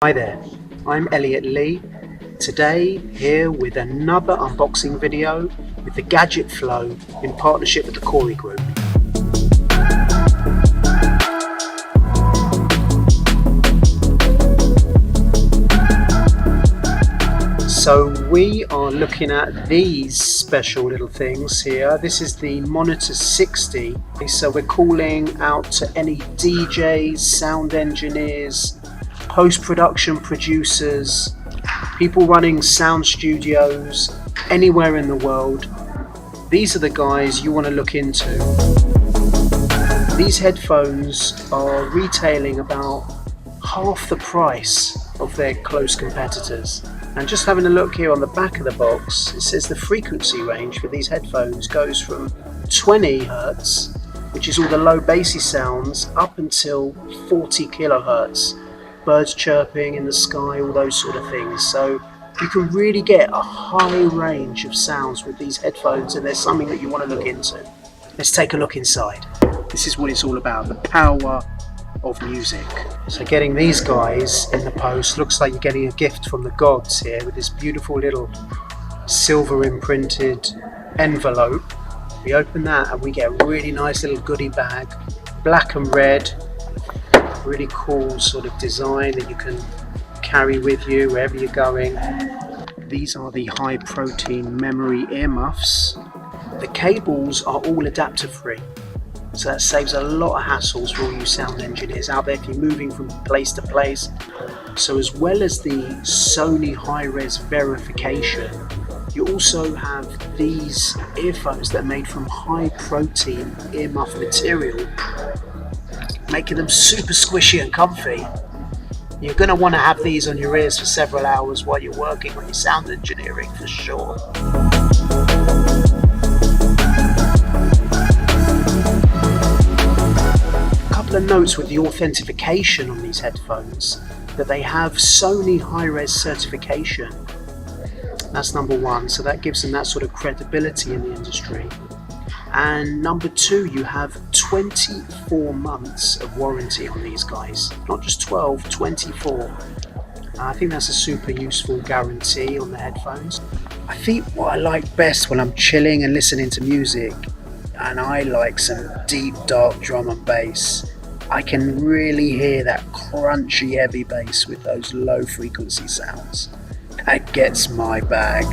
Hi there, I'm Elliot Lee, today here with another unboxing video with the Gadget Flow in partnership with the Corey Group. So we are looking at these special little things here. This is the Monitor 60, so we're calling out to any DJs, sound engineers, post-production producers, people running sound studios anywhere in the world. These are the guys you want to look into. These headphones are retailing about half the price of their close competitors. And just having a look here on the back of the box, it says the frequency range for these headphones goes from 20 Hz, which is all the low bassy sounds, up until 40 kilohertz. Birds chirping in the sky, all those sort of things. So you can really get a high range of sounds with these headphones, and there's something that you want to look into. Let's take a look inside. This is what it's all about, the power of music. So getting these guys in the post looks like you're getting a gift from the gods here with this beautiful little silver imprinted envelope. We open that and we get a really nice little goodie bag, black and red. Really cool sort of design that you can carry with you wherever you're going. These are the high protein memory earmuffs. The cables are all adapter free, so that saves a lot of hassles for all you sound engineers out there if you're moving from place to place. So as well as the Sony high-res verification, you also have these earphones that are made from high protein earmuff material, making them super squishy and comfy. You're going to want to have these on your ears for several hours while you're working on your sound engineering for sure. A couple of notes with the authentication on these headphones, that they have Sony high-res certification. That's number one, so that gives them that sort of credibility in the industry. And number two, you have 24 months of warranty on these guys. Not just 12, 24. I think that's a super useful guarantee on the headphones. I think what I like best when I'm chilling and listening to music, and I like some deep dark drum and bass, I can really hear that crunchy heavy bass with those low frequency sounds. That gets my bag.